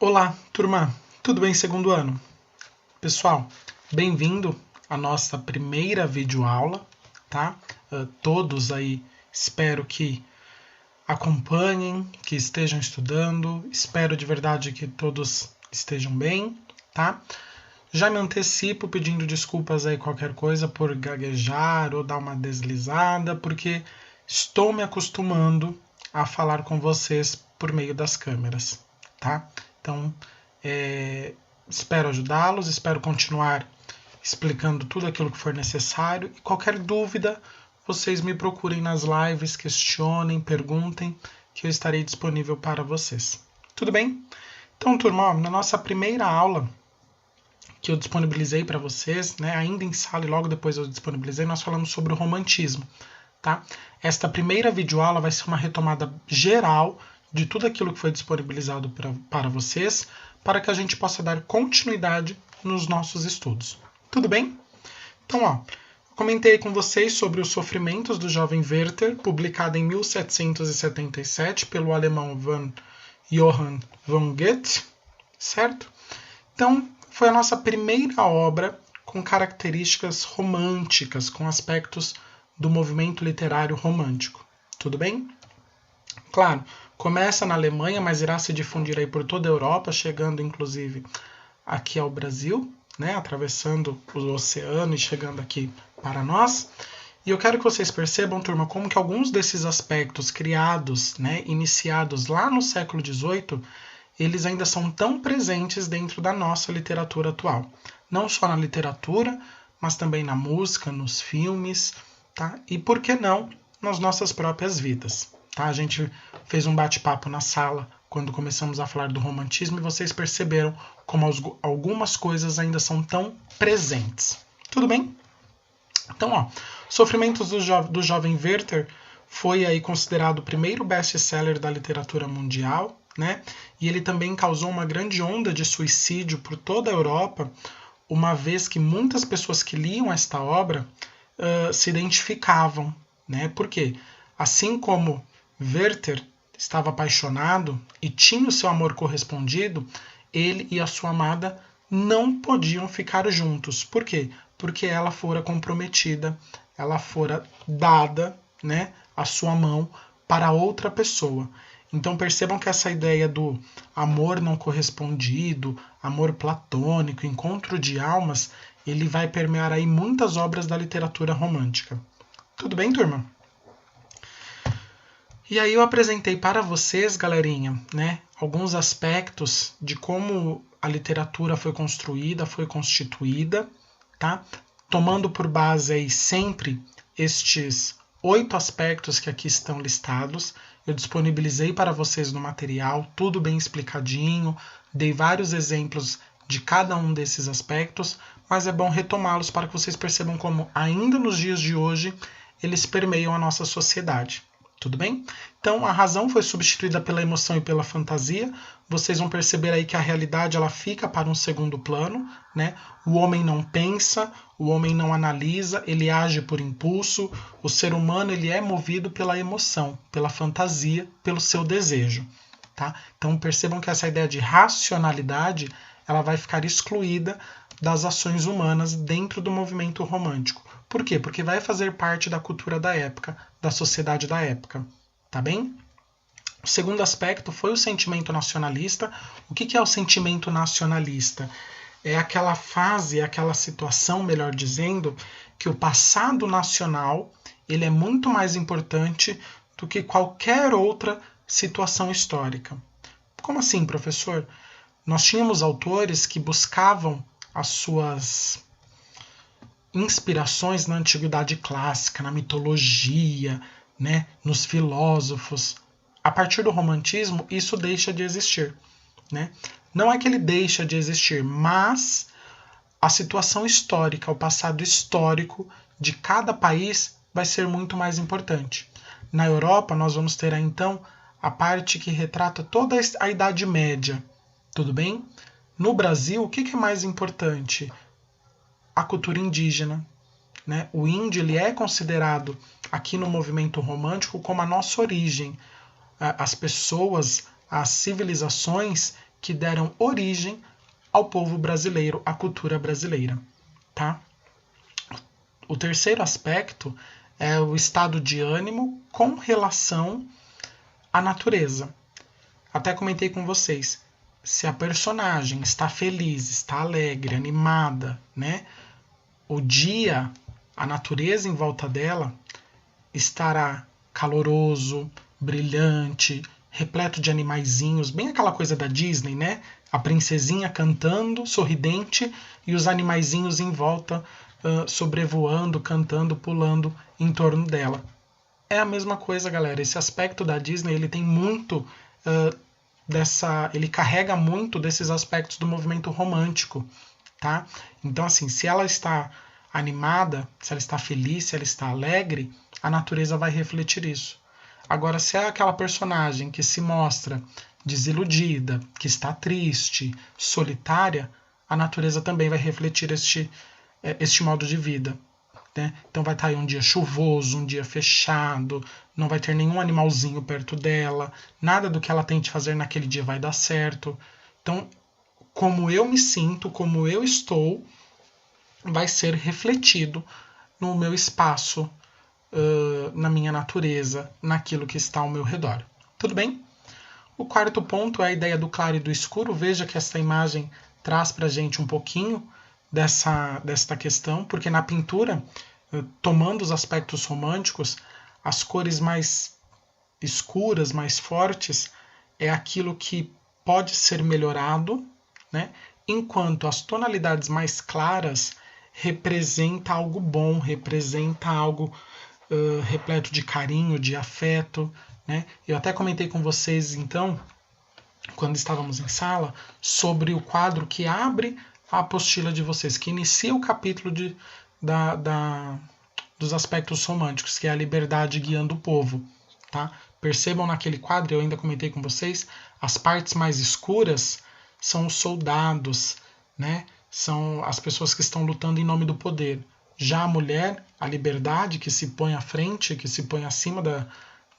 Olá, turma, tudo bem segundo ano? Pessoal, bem-vindo à nossa primeira videoaula, tá? Todos aí espero que acompanhem, que estejam estudando, espero de verdade que todos estejam bem, tá? Já me antecipo pedindo desculpas aí qualquer coisa por gaguejar ou dar uma deslizada, porque estou me acostumando a falar com vocês por meio das câmeras, tá? Então, espero ajudá-los, espero continuar explicando tudo aquilo que for necessário e qualquer dúvida, vocês me procurem nas lives, questionem, perguntem, que eu estarei disponível para vocês. Tudo bem? Então, turma, na nossa primeira aula que eu disponibilizei para vocês, né, ainda em sala e logo depois eu disponibilizei, nós falamos sobre o romantismo. Tá? Esta primeira videoaula vai ser uma retomada geral de tudo aquilo que foi disponibilizado para vocês, para que a gente possa dar continuidade nos nossos estudos. Tudo bem? Então, eu comentei com vocês sobre os sofrimentos do jovem Werther, publicado em 1777 pelo alemão Johann von Goethe, certo? Então, foi a nossa primeira obra com características românticas, com aspectos do movimento literário romântico. Tudo bem? Claro, começa na Alemanha, mas irá se difundir aí por toda a Europa, chegando inclusive aqui ao Brasil, né, atravessando o oceano e chegando aqui para nós. E eu quero que vocês percebam, turma, como que alguns desses aspectos criados, né, iniciados lá no século XVIII, eles ainda são tão presentes dentro da nossa literatura atual. Não só na literatura, mas também na música, nos filmes, tá? E por que não nas nossas próprias vidas? Tá? A gente fez um bate-papo na sala quando começamos a falar do romantismo e vocês perceberam como algumas coisas ainda são tão presentes. Tudo bem? Então, Sofrimentos do Jovem Werther foi aí considerado o primeiro best-seller da literatura mundial, né? E ele também causou uma grande onda de suicídio por toda a Europa, uma vez que muitas pessoas que liam esta obra se identificavam, né? Por quê? Assim como Werther estava apaixonado e tinha o seu amor correspondido, ele e a sua amada não podiam ficar juntos. Por quê? Porque ela fora comprometida, ela fora dada, né, a sua mão para outra pessoa. Então percebam que essa ideia do amor não correspondido, amor platônico, encontro de almas, ele vai permear aí muitas obras da literatura romântica. Tudo bem, turma? E aí eu apresentei para vocês, galerinha, né, alguns aspectos de como a literatura foi construída, foi constituída, tá? Tomando por base aí sempre estes 8 aspectos que aqui estão listados. Eu disponibilizei para vocês no material, tudo bem explicadinho, dei vários exemplos de cada um desses aspectos, mas é bom retomá-los para que vocês percebam como, ainda nos dias de hoje, eles permeiam a nossa sociedade. Tudo bem? Então, a razão foi substituída pela emoção e pela fantasia. Vocês vão perceber aí que a realidade ela fica para um segundo plano, né? O homem não pensa, o homem não analisa, ele age por impulso. O ser humano ele é movido pela emoção, pela fantasia, pelo seu desejo, tá? Então, percebam que essa ideia de racionalidade ela vai ficar excluída das ações humanas dentro do movimento romântico. Por quê? Porque vai fazer parte da cultura da época, da sociedade da época. Tá bem? O segundo aspecto foi o sentimento nacionalista. O que é o sentimento nacionalista? É aquela fase, aquela situação, melhor dizendo, que o passado nacional ele é muito mais importante do que qualquer outra situação histórica. Como assim, professor? Nós tínhamos autores que buscavam as suas inspirações na antiguidade clássica, na mitologia, né, nos filósofos. A partir do romantismo, isso deixa de existir, né? Não é que ele deixa de existir, mas a situação histórica, o passado histórico de cada país vai ser muito mais importante. Na Europa, nós vamos ter aí, então a parte que retrata toda a Idade Média. Tudo bem? No Brasil, o que é mais importante? A cultura indígena. Né? O índio ele é considerado aqui no movimento romântico como a nossa origem. As pessoas, as civilizações que deram origem ao povo brasileiro, à cultura brasileira, tá? O terceiro aspecto é o estado de ânimo com relação à natureza. Até comentei com vocês, se a personagem está feliz, está alegre, animada, né? O dia, a natureza em volta dela estará caloroso, brilhante, repleto de animaizinhos, bem aquela coisa da Disney, né? A princesinha cantando, sorridente, e os animaizinhos em volta sobrevoando, cantando, pulando em torno dela. É a mesma coisa, galera. Esse aspecto da Disney, ele tem muito ele carrega muito desses aspectos do movimento romântico, tá? Então, assim, se ela está animada, se ela está feliz, se ela está alegre, a natureza vai refletir isso. Agora, se é aquela personagem que se mostra desiludida, que está triste, solitária, a natureza também vai refletir este modo de vida. Né? Então vai estar aí um dia chuvoso, um dia fechado, não vai ter nenhum animalzinho perto dela, nada do que ela tente fazer naquele dia vai dar certo. Então, como eu me sinto, como eu estou, vai ser refletido no meu espaço, na minha natureza, naquilo que está ao meu redor. Tudo bem? O quarto ponto é a ideia do claro e do escuro. Veja que essa imagem traz para a gente um pouquinho desta questão, porque na pintura, tomando os aspectos românticos, as cores mais escuras, mais fortes, é aquilo que pode ser melhorado, né? Enquanto as tonalidades mais claras representa algo bom, representa algo repleto de carinho, de afeto, né? Eu até comentei com vocês, então, quando estávamos em sala, sobre o quadro que abre a apostila de vocês, que inicia o capítulo dos aspectos românticos, que é a liberdade guiando o povo. Tá? Percebam naquele quadro, eu ainda comentei com vocês, as partes mais escuras são os soldados, né? São as pessoas que estão lutando em nome do poder. Já a mulher, a liberdade que se põe à frente, que se põe acima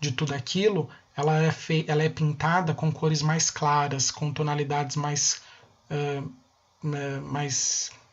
de tudo aquilo, ela é pintada com cores mais claras, com tonalidades mais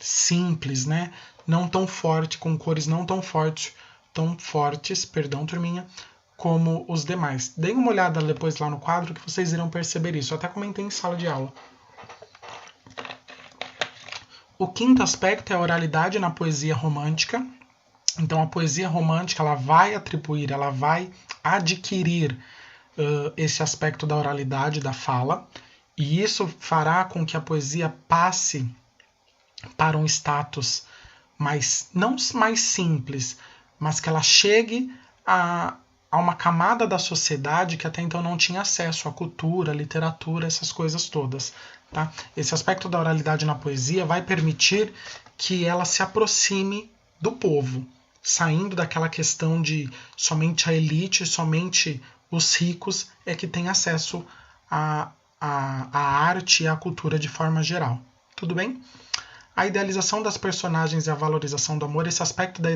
simples, né? Não tão forte, com cores não tão fortes, perdão, turminha, como os demais. Deem uma olhada depois lá no quadro que vocês irão perceber isso. Eu até comentei em sala de aula. O quinto aspecto é a oralidade na poesia romântica. Então a poesia romântica ela vai atribuir, ela vai adquirir esse aspecto da oralidade, da fala, e isso fará com que a poesia passe para um status não mais simples, mas que ela chegue a uma camada da sociedade que até então não tinha acesso à cultura, à literatura, essas coisas todas. Tá? Esse aspecto da oralidade na poesia vai permitir que ela se aproxime do povo, saindo daquela questão de somente a elite, somente os ricos é que têm acesso à arte e à cultura de forma geral. Tudo bem? A idealização das personagens e a valorização do amor, esse aspecto da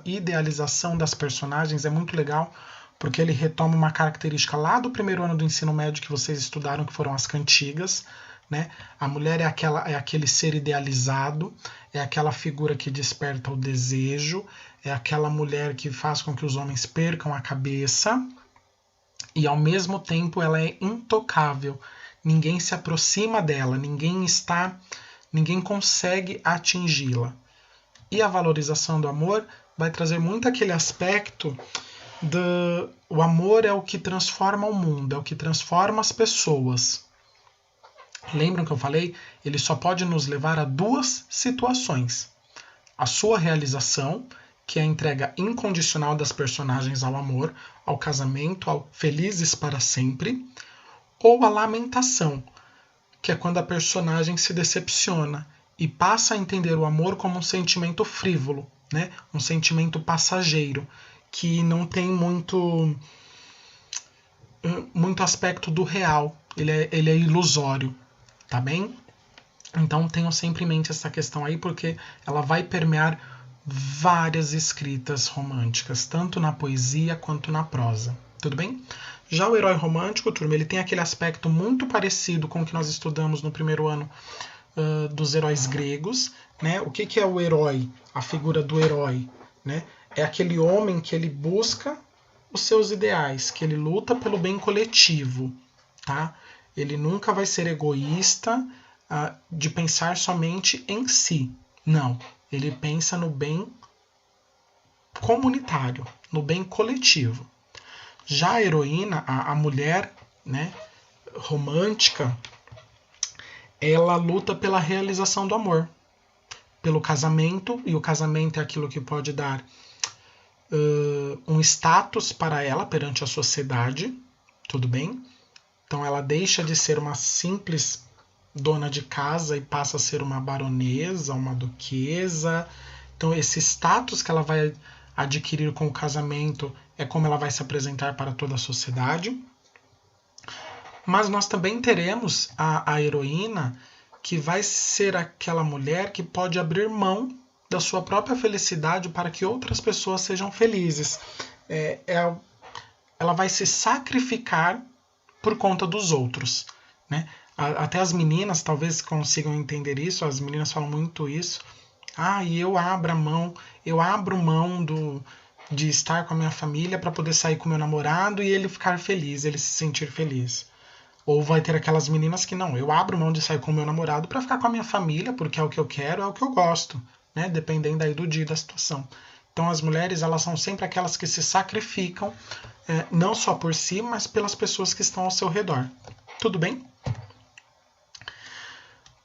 idealização das personagens é muito legal, porque ele retoma uma característica lá do primeiro ano do ensino médio que vocês estudaram, que foram as cantigas. Né? A mulher é aquele ser idealizado, é aquela figura que desperta o desejo, é aquela mulher que faz com que os homens percam a cabeça e ao mesmo tempo ela é intocável. Ninguém se aproxima dela, ninguém consegue atingi-la. E a valorização do amor vai trazer muito aquele aspecto o amor é o que transforma o mundo, é o que transforma as pessoas. Lembram que eu falei? Ele só pode nos levar a duas situações. A sua realização, que é a entrega incondicional das personagens ao amor, ao casamento, ao felizes para sempre, ou a lamentação, que é quando a personagem se decepciona e passa a entender o amor como um sentimento frívolo, né? Um sentimento passageiro, que não tem muito aspecto do real, ele é ilusório. Tá bem? Então tenham sempre em mente essa questão aí, porque ela vai permear várias escritas românticas, tanto na poesia quanto na prosa. Tudo bem? Já o herói romântico, turma, ele tem aquele aspecto muito parecido com o que nós estudamos no primeiro ano dos heróis gregos, né? O que é o herói? A figura do herói, né? É aquele homem que ele busca os seus ideais, que ele luta pelo bem coletivo, tá? Ele nunca vai ser egoísta de pensar somente em si. Não, ele pensa no bem comunitário, no bem coletivo. Já a heroína, a mulher, né, romântica, ela luta pela realização do amor, pelo casamento, e o casamento é aquilo que pode dar um status para ela perante a sociedade, tudo bem? Então ela deixa de ser uma simples dona de casa e passa a ser uma baronesa, uma duquesa. Então esse status que ela vai adquirir com o casamento é como ela vai se apresentar para toda a sociedade. Mas nós também teremos a heroína, que vai ser aquela mulher que pode abrir mão da sua própria felicidade para que outras pessoas sejam felizes. Ela vai se sacrificar por conta dos outros, né? Até as meninas talvez consigam entender isso, as meninas falam muito isso. E eu abro mão de estar com a minha família para poder sair com meu namorado e ele ficar feliz, ele se sentir feliz. Ou vai ter aquelas meninas que não, eu abro mão de sair com o meu namorado para ficar com a minha família, porque é o que eu quero, é o que eu gosto, né? Dependendo aí do dia, da situação. Então as mulheres, elas são sempre aquelas que se sacrificam, não só por si, mas pelas pessoas que estão ao seu redor. Tudo bem?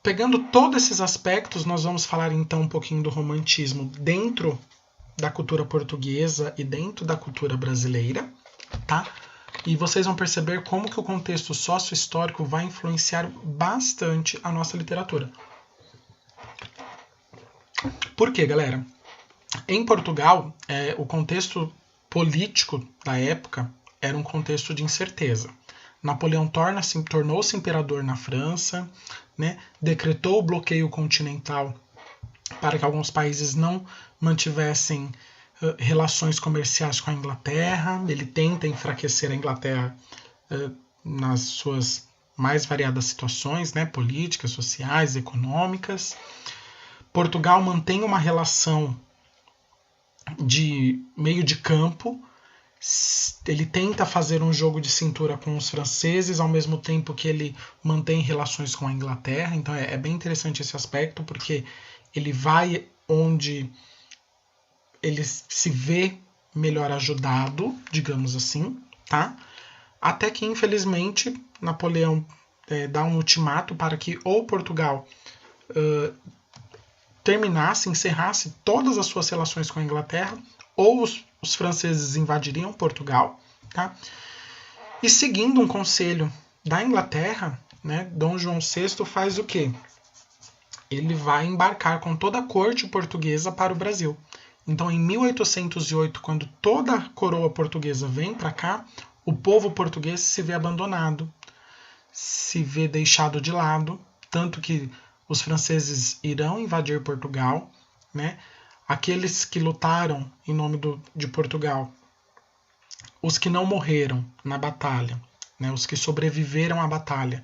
Pegando todos esses aspectos, nós vamos falar então um pouquinho do romantismo dentro da cultura portuguesa e dentro da cultura brasileira, tá? E vocês vão perceber como que o contexto sócio-histórico vai influenciar bastante a nossa literatura. Por quê, galera? Em Portugal, o contexto político da época era um contexto de incerteza. Napoleão tornou-se imperador na França, né? Decretou o bloqueio continental para que alguns países não mantivessem relações comerciais com a Inglaterra. Ele tenta enfraquecer a Inglaterra nas suas mais variadas situações, né? Políticas, sociais, econômicas. Portugal mantém uma relação de meio de campo. Ele tenta fazer um jogo de cintura com os franceses, ao mesmo tempo que ele mantém relações com a Inglaterra. Então é bem interessante esse aspecto, porque ele vai onde ele se vê melhor ajudado, digamos assim, tá? Até que, infelizmente, Napoleão dá um ultimato para que ou Portugal encerrasse todas as suas relações com a Inglaterra, ou os franceses invadiriam Portugal, tá? E seguindo um conselho da Inglaterra, né, Dom João VI faz o quê? Ele vai embarcar com toda a corte portuguesa para o Brasil. Então, em 1808, quando toda a coroa portuguesa vem para cá, o povo português se vê abandonado, se vê deixado de lado, tanto que os franceses irão invadir Portugal, né? Aqueles que lutaram em nome de Portugal, os que não morreram na batalha, né? Os que sobreviveram à batalha,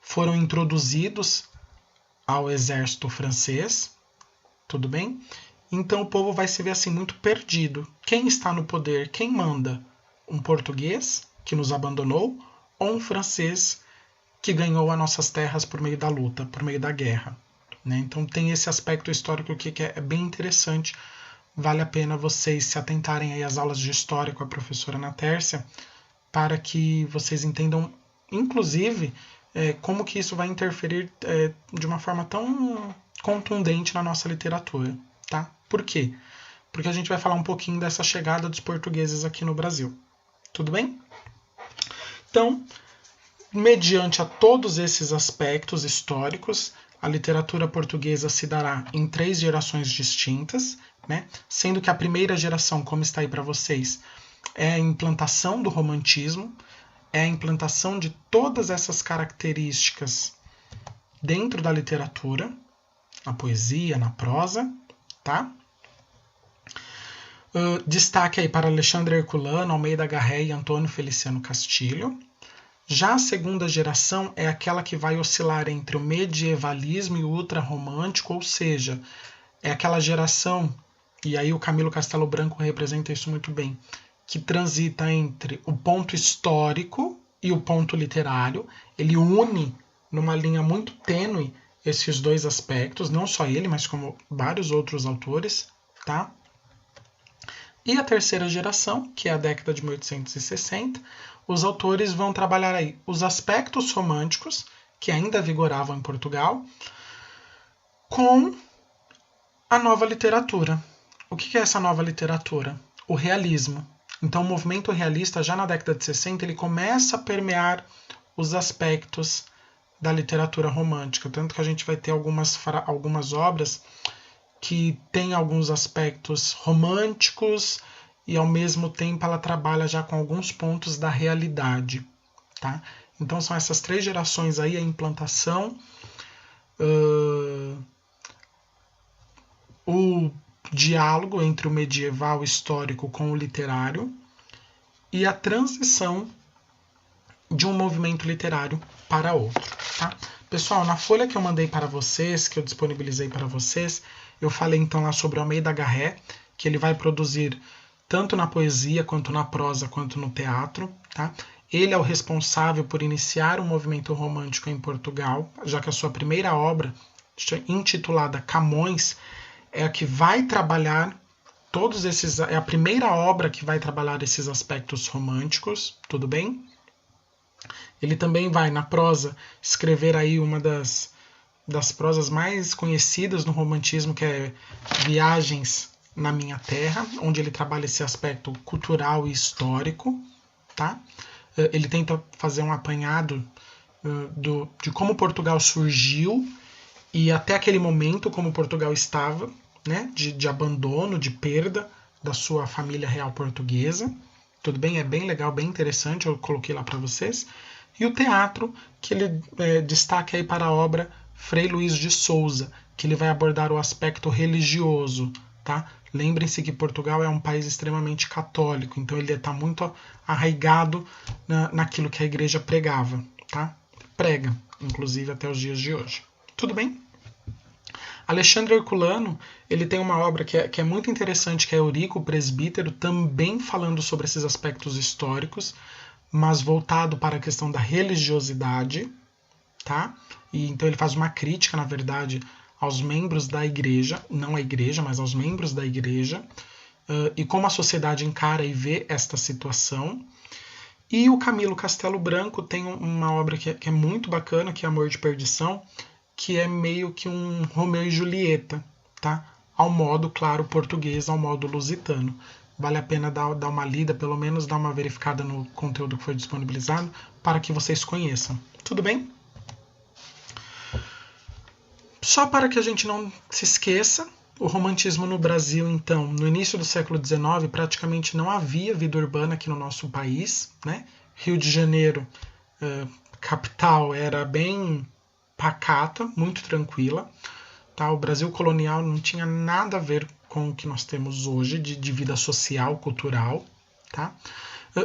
foram introduzidos ao exército francês, tudo bem? Então o povo vai se ver assim muito perdido. Quem está no poder? Quem manda? Um português que nos abandonou ou um francês que ganhou as nossas terras por meio da luta, por meio da guerra? Né? Então tem esse aspecto histórico que é bem interessante. Vale a pena vocês se atentarem aí às aulas de história com a professora Ana Tércia, para que vocês entendam, inclusive, como que isso vai interferir de uma forma tão contundente na nossa literatura. Tá? Por quê? Porque a gente vai falar um pouquinho dessa chegada dos portugueses aqui no Brasil. Tudo bem? Então, mediante a todos esses aspectos históricos, a literatura portuguesa se dará em 3 gerações distintas, né? Sendo que a primeira geração, como está aí para vocês, é a implantação do romantismo, é a implantação de todas essas características dentro da literatura, na poesia, na prosa, tá? Destaque aí para Alexandre Herculano, Almeida Garré e Antônio Feliciano Castilho. Já a segunda geração é aquela que vai oscilar entre o medievalismo e o ultrarromântico, ou seja, é aquela geração, e aí o Camilo Castelo Branco representa isso muito bem, que transita entre o ponto histórico e o ponto literário. Ele une numa linha muito tênue esses dois aspectos, não só ele, mas como vários outros autores, tá? E a terceira geração, que é a década de 1860, os autores vão trabalhar aí os aspectos românticos, que ainda vigoravam em Portugal, com a nova literatura. O que é essa nova literatura? O realismo. Então o movimento realista, já na década de 60, ele começa a permear os aspectos da literatura romântica. Tanto que a gente vai ter algumas obras que têm alguns aspectos românticos e ao mesmo tempo ela trabalha já com alguns pontos da realidade. Tá? Então são essas três gerações aí, a implantação, o diálogo entre o medieval histórico com o literário e a transição de um movimento literário para outro. Tá? Pessoal, na folha que eu mandei para vocês, que eu disponibilizei para vocês, eu falei então lá sobre o Almeida Garré, que ele vai produzir tanto na poesia, quanto na prosa, quanto no teatro. Tá? Ele é o responsável por iniciar o movimento romântico em Portugal, já que a sua primeira obra, intitulada Camões, é a que vai trabalhar todos esses. É a primeira obra que vai trabalhar esses aspectos românticos, tudo bem? Ele também vai, na prosa, escrever aí uma das prosas mais conhecidas no romantismo, que é Viagens na Minha Terra, onde ele trabalha esse aspecto cultural e histórico. Tá? Ele tenta fazer um apanhado de como Portugal surgiu e até aquele momento como Portugal estava, né? de abandono, de perda da sua família real portuguesa. Tudo bem? É bem legal, bem interessante, eu coloquei lá para vocês. E o teatro, que ele destaca aí para a obra Frei Luís de Souza, que ele vai abordar o aspecto religioso. Tá? Lembrem-se que Portugal é um país extremamente católico, então ele está muito arraigado naquilo que a igreja pregava. Tá? Prega, inclusive até os dias de hoje. Tudo bem? Alexandre Herculano, ele tem uma obra que é muito interessante, que é Eurico, o Presbítero, também falando sobre esses aspectos históricos, mas voltado para a questão da religiosidade, tá? E então ele faz uma crítica, na verdade, aos membros da igreja, não à igreja, mas aos membros da igreja, e como a sociedade encara e vê esta situação. E o Camilo Castelo Branco tem uma obra que é muito bacana, que é Amor de Perdição, que é meio que um Romeu e Julieta, tá? Ao modo, claro, português, ao modo lusitano. Vale a pena dar uma lida, pelo menos dar uma verificada no conteúdo que foi disponibilizado, para que vocês conheçam. Tudo bem? Só para que a gente não se esqueça, o romantismo no Brasil, então, no início do século XIX, praticamente não havia vida urbana aqui no nosso país. Né? Rio de Janeiro, capital, era bem pacata, muito tranquila. Tá? O Brasil colonial não tinha nada a ver com o que nós temos hoje de vida social, cultural. Tá?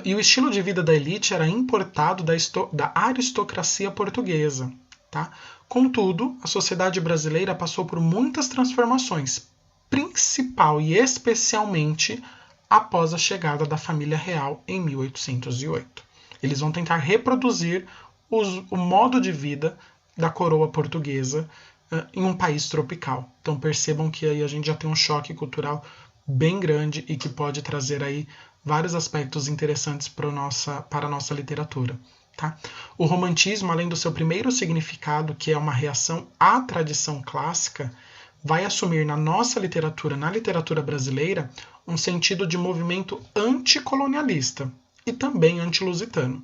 E o estilo de vida da elite era importado da aristocracia portuguesa. Tá? Contudo, a sociedade brasileira passou por muitas transformações, principal e especialmente após a chegada da família real em 1808. Eles vão tentar reproduzir o modo de vida da coroa portuguesa em um país tropical. Então percebam que aí a gente já tem um choque cultural bem grande e que pode trazer aí vários aspectos interessantes para a nossa literatura. Tá? O romantismo, além do seu primeiro significado, que é uma reação à tradição clássica, vai assumir na nossa literatura, na literatura brasileira, um sentido de movimento anticolonialista e também antilusitano.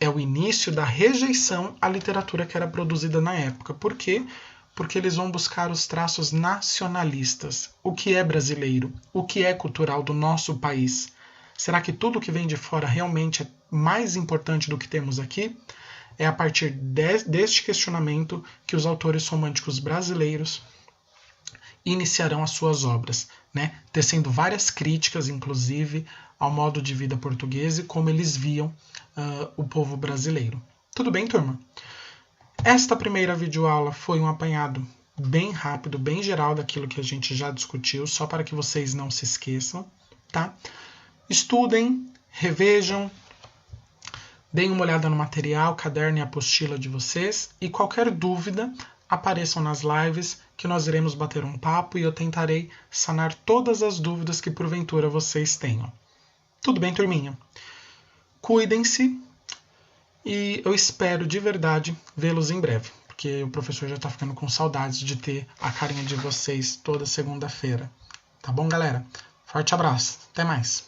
É o início da rejeição à literatura que era produzida na época. Por quê? Porque eles vão buscar os traços nacionalistas. O que é brasileiro? O que é cultural do nosso país? Será que tudo que vem de fora realmente é mais importante do que temos aqui? É a partir deste questionamento que os autores românticos brasileiros iniciarão as suas obras, né? Tecendo várias críticas, inclusive, ao modo de vida português e como eles viam o povo brasileiro. Tudo bem, turma? Esta primeira videoaula foi um apanhado bem rápido, bem geral daquilo que a gente já discutiu, só para que vocês não se esqueçam, tá? Estudem, revejam, deem uma olhada no material, caderno e apostila de vocês e qualquer dúvida, apareçam nas lives que nós iremos bater um papo e eu tentarei sanar todas as dúvidas que porventura vocês tenham. Tudo bem, turminha? Cuidem-se e eu espero de verdade vê-los em breve, porque o professor já está ficando com saudades de ter a carinha de vocês toda segunda-feira. Tá bom, galera? Forte abraço. Até mais.